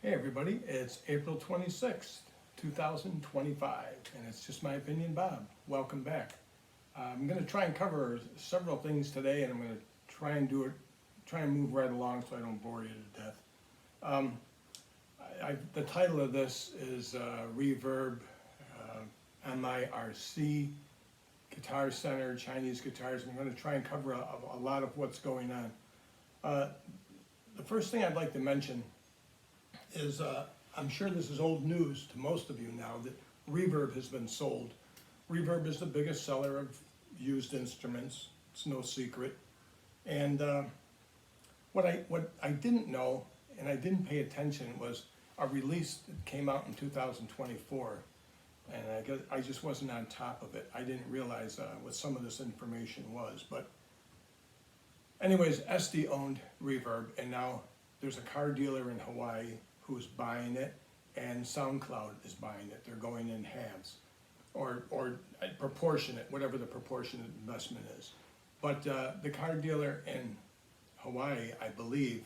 Hey everybody, it's April 26th, 2025, and it's Just My Opinion Bob. Welcome back. I'm going to try and cover several things today, and I'm going to try and move right along so I don't bore you to death. The title of this is Reverb, MIRC, Guitar Center, Chinese guitars. I'm going to try and cover a lot of what's going on. The first thing I'd like to mention is I'm sure this is old news to most of you now that Reverb has been sold. Reverb is the biggest seller of used instruments. It's no secret. And what I didn't know and I didn't pay attention was a release that came out in 2024, and I just wasn't on top of it. I didn't realize what some of this information was. But anyways, SD owned Reverb, and now there's a car dealer in Hawaii who's buying it, and SoundCloud is buying it. They're going in halves, or proportionate, whatever the proportionate investment is. But the car dealer in Hawaii, I believe,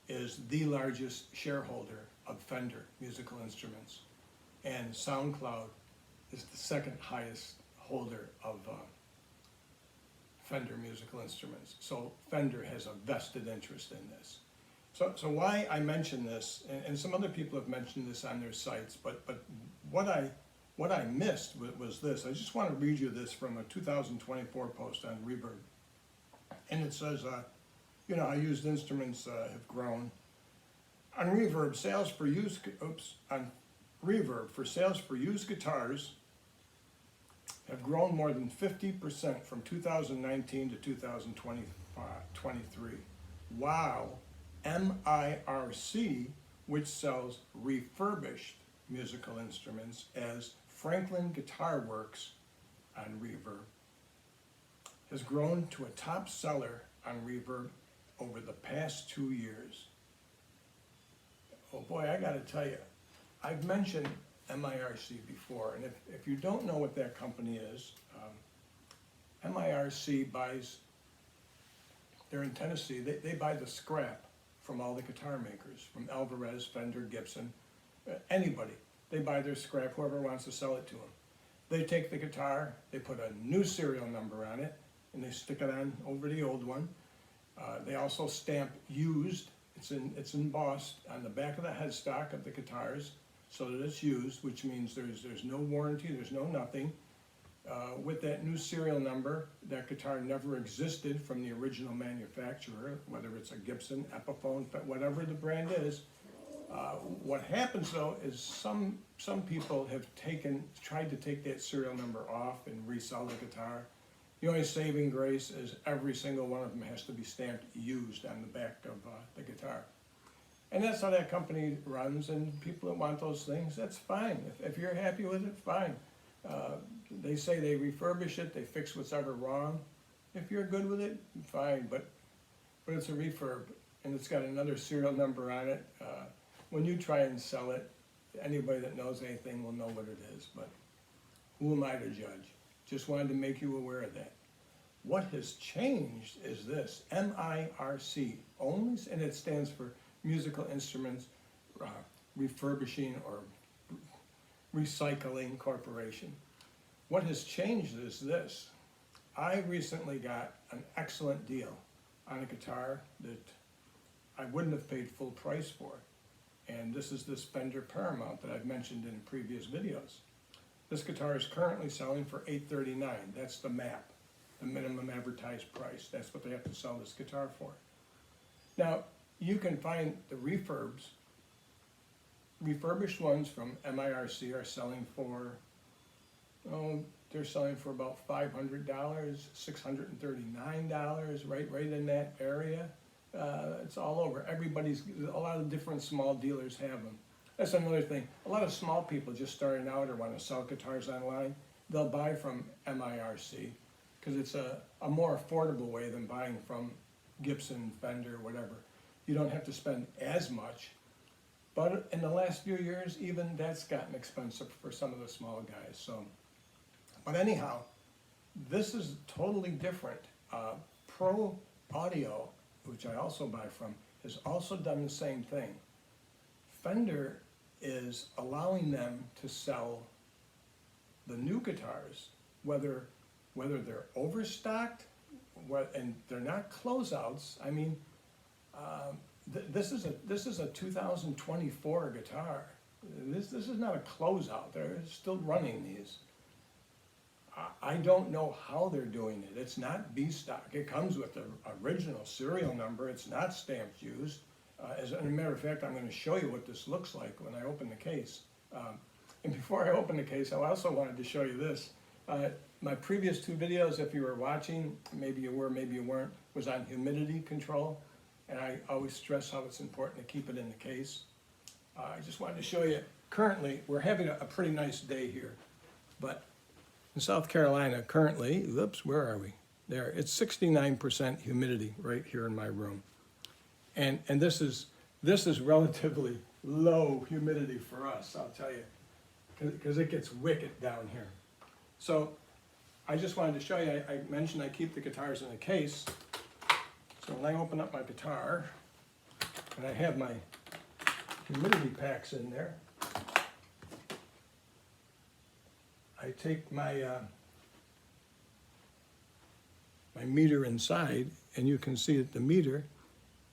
is the largest shareholder of Fender musical instruments, and SoundCloud is the second highest holder of Fender musical instruments. So Fender has a vested interest in this. So why I mention this, and some other people have mentioned this on their sites, but what I missed was this. I just want to read you this from a 2024 post on Reverb, and it says, how used instruments have grown. On Reverb, sales for used guitars have grown more than 50% from 2019 to 2023. Wow. MIRC, which sells refurbished musical instruments as Franklin Guitar Works on Reverb, has grown to a top seller on Reverb over the past 2 years. Oh boy, I gotta tell you, I've mentioned MIRC before, and if you don't know what that company is, MIRC buys, they're in Tennessee, they buy the scrap from all the guitar makers, from Alvarez, Fender, Gibson, anybody. They buy their scrap, whoever wants to sell it to them. They take the guitar, they put a new serial number on it, and they stick it on over the old one. They also stamp used. It's embossed on the back of the headstock of the guitars so that it's used, which means there's no warranty, there's no nothing. With that new serial number, that guitar never existed from the original manufacturer, whether it's a Gibson, Epiphone, whatever the brand is. What happens though is some people have tried to take that serial number off and resell the guitar. The only saving grace is every single one of them has to be stamped used on the back of the guitar. And that's how that company runs, and people that want those things, that's fine. If you're happy with it, fine. They say they refurbish it, they fix what's ever wrong. If you're good with it, fine, but it's a refurb, and it's got another serial number on it. When you try and sell it, anybody that knows anything will know what it is, but who am I to judge? Just wanted to make you aware of that. What has changed is this, MIRC, owns, and it stands for Musical Instruments Refurbishing or Recycling Corporation. What has changed is this. I recently got an excellent deal on a guitar that I wouldn't have paid full price for. And this is this Fender Paramount that I've mentioned in previous videos. This guitar is currently selling for $839. That's the MAP, the minimum advertised price. That's what they have to sell this guitar for. Now, you can find the refurbished ones from MIRC are selling for, they're selling for about $500, $639, right in that area. It's all over. A lot of different small dealers have them. That's another thing. A lot of small people just starting out or want to sell guitars online, they'll buy from MIRC because it's a more affordable way than buying from Gibson, Fender, whatever. You don't have to spend as much. But in the last few years, even that's gotten expensive for some of the small guys. So, but anyhow, this is totally different. Pro Audio, which I also buy from, has also done the same thing. Fender is allowing them to sell the new guitars, whether they're overstocked, and they're not closeouts. I mean, this is a 2024 guitar. This is not a closeout. They're still running these. I don't know how they're doing it. It's not B stock. It comes with the original serial number. It's not stamped used. As a matter of fact, I'm going to show you what this looks like when I open the case. And before I open the case, I also wanted to show you this. My previous two videos, if you were watching, maybe you were, maybe you weren't, was on humidity control. And I always stress how it's important to keep it in the case. I just wanted to show you, currently, we're having a pretty nice day here. But in South Carolina, currently, oops, where are we? There, it's 69% humidity right here in my room. And this is relatively low humidity for us, I'll tell you, because it gets wicked down here. So I just wanted to show you, I mentioned I keep the guitars in a case. So when I open up my guitar, and I have my humidity packs in there, I take my my meter inside, and you can see that the meter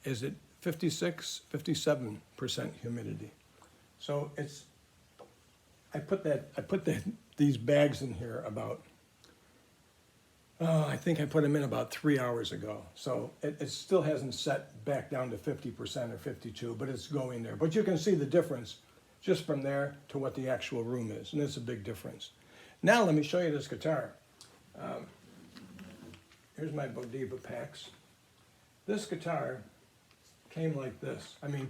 is at 56, 57% humidity. So it's, I put these bags in here about, I think I put them in about 3 hours ago. So it still hasn't set back down to 50% or 52, but it's going there. But you can see the difference just from there to what the actual room is, and it's a big difference. Now let me show you this guitar. Here's my Godiva packs. This guitar came like this. I mean,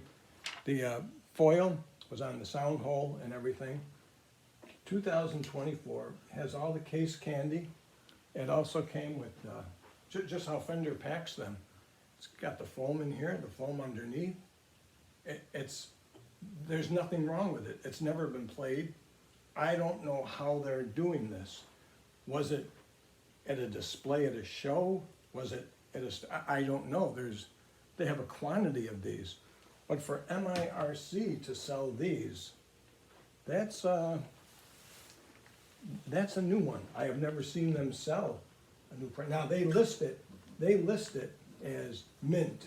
the foil was on the sound hole and everything. 2024, has all the case candy. It also came with just how Fender packs them. It's got the foam in here, the foam underneath. There's nothing wrong with it. It's never been played. I don't know how they're doing this. Was it at a display at a show? Was it at I don't know. They have a quantity of these. But for MIRC to sell these, that's a new one. I have never seen them sell a new product. Now they list it as mint.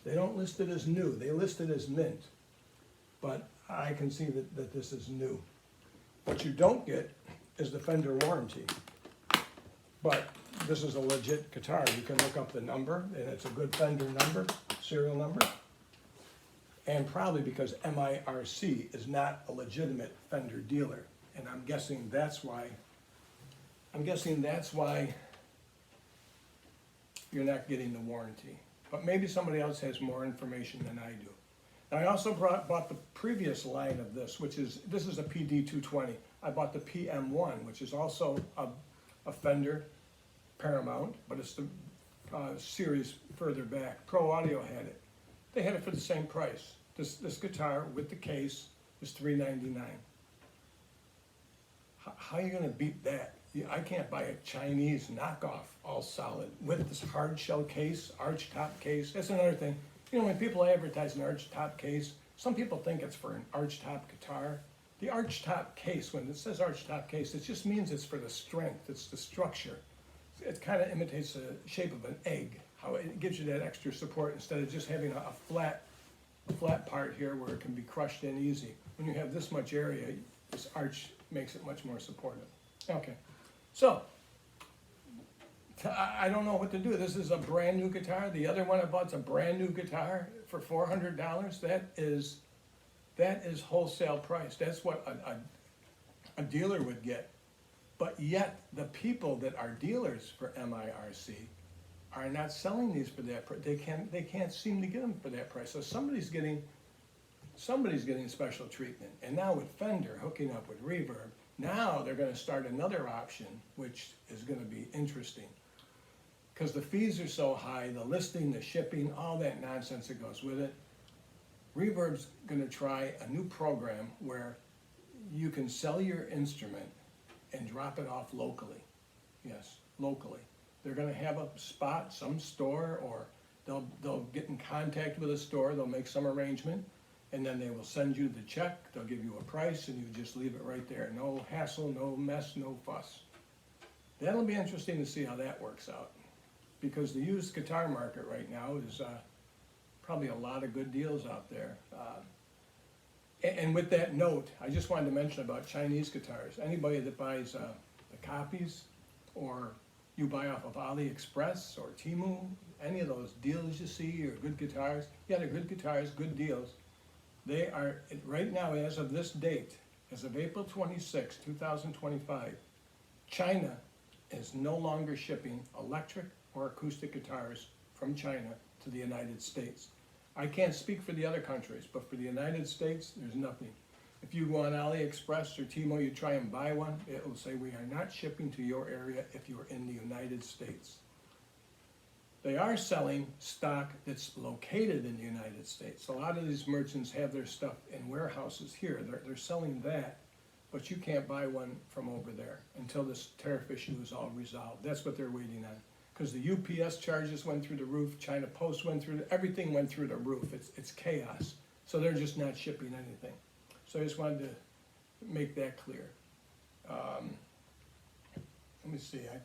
They don't list it as new. They list it as mint. But I can see that this is new. What you don't get is the Fender warranty. But this is a legit guitar. You can look up the number, and it's a good Fender number, serial number. And probably because MIRC is not a legitimate Fender dealer. And I'm guessing that's why you're not getting the warranty. But maybe somebody else has more information than I do. Now, I also bought the previous line of this, this is a PD220. I bought the PM1, which is also a Fender Paramount, but it's the series further back. Pro Audio had it. They had it for the same price. This guitar with the case is $399. How are you going to beat that? I can't buy a Chinese knockoff all solid with this hard shell case, arch top case. That's another thing. You know, when people advertise an arch top case, some people think it's for an arch top guitar. The arch top case, when it says arch top case, it just means it's for the strength, it's the structure. It kind of imitates the shape of an egg, how it gives you that extra support instead of just having a flat part here where it can be crushed in easy. When you have this much area, this arch makes it much more supportive. Okay, so I don't know what to do. This is a brand new guitar. The other one I bought's a brand new guitar for $400. That is wholesale price. That's what a dealer would get. But yet the people that are dealers for MIRC are not selling these for that price. They can't seem to get them for that price. So somebody's getting special treatment. And now with Fender hooking up with Reverb, now they're going to start another option, which is going to be interesting. Because the fees are so high, the listing, the shipping, all that nonsense that goes with it. Reverb's going to try a new program where you can sell your instrument and drop it off locally. Yes, locally. They're going to have a spot, some store, or they'll get in contact with a store, they'll make some arrangement, and then they will send you the check, they'll give you a price, and you just leave it right there. No hassle, no mess, no fuss. That'll be interesting to see how that works out, because the used guitar market right now is probably a lot of good deals out there. And with that note, I just wanted to mention about Chinese guitars. Anybody that buys the copies, or you buy off of AliExpress or Temu, any of those deals you see, or good guitars, yeah, they're good guitars, good deals. They are, right now, as of this date, as of April 26, 2025, China is no longer shipping electric or acoustic guitars from China to the United States. I can't speak for the other countries, but for the United States, there's nothing. If you go on AliExpress or Temu, you try and buy one, it will say, we are not shipping to your area if you're in the United States. They are selling stock that's located in the United States. A lot of these merchants have their stuff in warehouses here. They're selling that, but you can't buy one from over there until this tariff issue is all resolved. That's what they're waiting on. Because the UPS charges went through the roof, China Post went through, everything went through the roof. It's chaos. So they're just not shipping anything. So I just wanted to make that clear. Let me see, I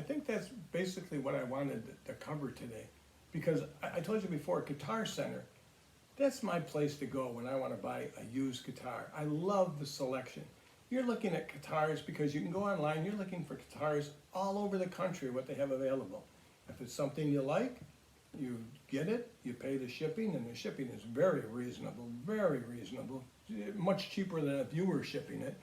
think that's basically what I wanted to cover today. Because I told you before, Guitar Center, that's my place to go when I want to buy a used guitar. I love the selection. You're looking at guitars because you can go online, you're looking for guitars all over the country, what they have available. If it's something you like, you get it, you pay the shipping, and the shipping is very reasonable, much cheaper than if you were shipping it.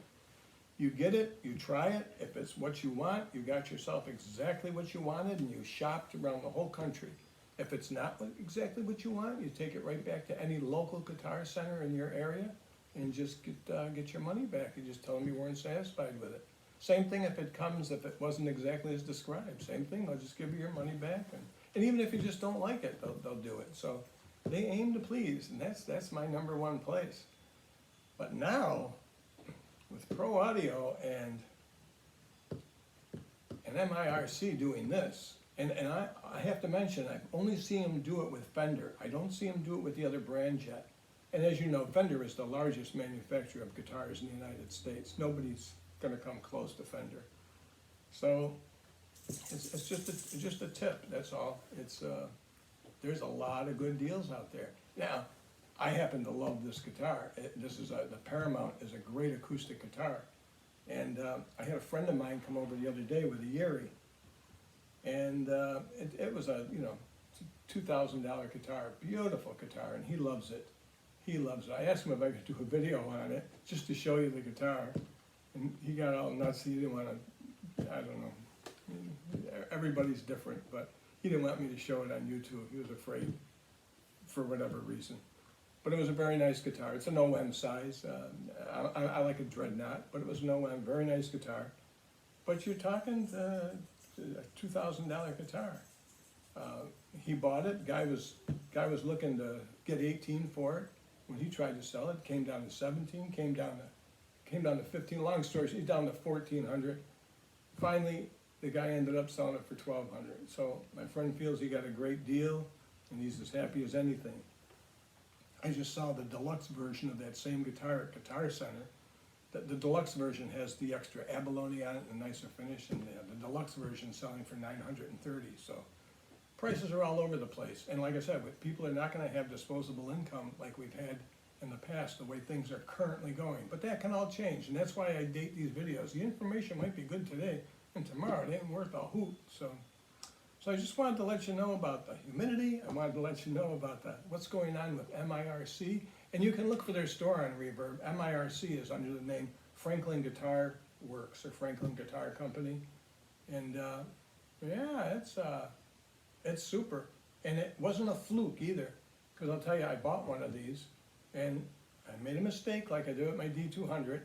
You get it, you try it, if it's what you want, you got yourself exactly what you wanted, and you shopped around the whole country. If it's not exactly what you want, you take it right back to any local Guitar Center in your area, and just get your money back. You just tell them you weren't satisfied with it. Same thing if it wasn't exactly as described. Same thing, they'll just give you your money back. And even if you just don't like it, they'll do it. So they aim to please, and that's my #1 place. But now, with Pro Audio and MIRC doing this, and I have to mention, I've only seen them do it with Fender. I don't see them do it with the other brands yet. And as you know, Fender is the largest manufacturer of guitars in the United States. Nobody's going to come close to Fender. So it's just a tip, that's all. There's a lot of good deals out there. Now, I happen to love this guitar. The Paramount is a great acoustic guitar. And I had a friend of mine come over the other day with a Yeri. And it was a $2,000 guitar, beautiful guitar, and he loves it. He loves it. I asked him if I could do a video on it, just to show you the guitar. And he got all nuts. He didn't want to, I don't know. Everybody's different, but he didn't want me to show it on YouTube. He was afraid, for whatever reason. But it was a very nice guitar. It's an OM size. I like a Dreadnought, but it was an OM, very nice guitar. But you're talking a $2,000 guitar. He bought it. Guy was looking to get 18 for it. When he tried to sell it, came down to 17, came down to 15. Long story short, he's down to 1,400. Finally, the guy ended up selling it for 1,200. So my friend feels he got a great deal, and he's as happy as anything. I just saw the deluxe version of that same guitar at Guitar Center. The deluxe version has the extra abalone on it and a nicer finish, and the deluxe version selling for $930. So prices are all over the place. And like I said, people are not going to have disposable income like we've had in the past, the way things are currently going. But that can all change, and that's why I date these videos. The information might be good today, and tomorrow it ain't worth a hoot. So I just wanted to let you know about the humidity. I wanted to let you know about what's going on with MIRC. And you can look for their store on Reverb. MIRC is under the name Franklin Guitar Works, or Franklin Guitar Company. And yeah, it's super. And it wasn't a fluke either, because I'll tell you, I bought one of these, and I made a mistake like I do with my D200.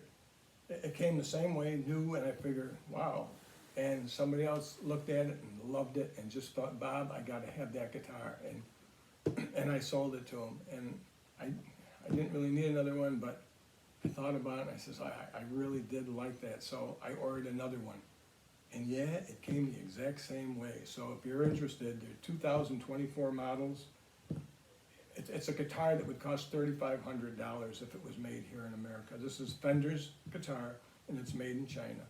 It came the same way, new, and I figured, wow. And somebody else looked at it and loved it and just thought, Bob, I got to have that guitar. And I sold it to him. And I didn't really need another one, but I thought about it, and I says, I really did like that. So I ordered another one. And yeah, it came the exact same way. So if you're interested, there are 2024 models. It's a guitar that would cost $3,500 if it was made here in America. This is Fender's guitar, and it's made in China,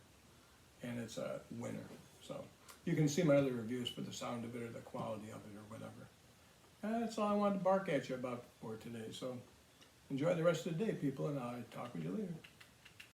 and it's a winner. So you can see my other reviews for the sound of it or the quality of it or whatever. That's all I wanted to bark at you about for today. So enjoy the rest of the day, people, and I'll talk with you later.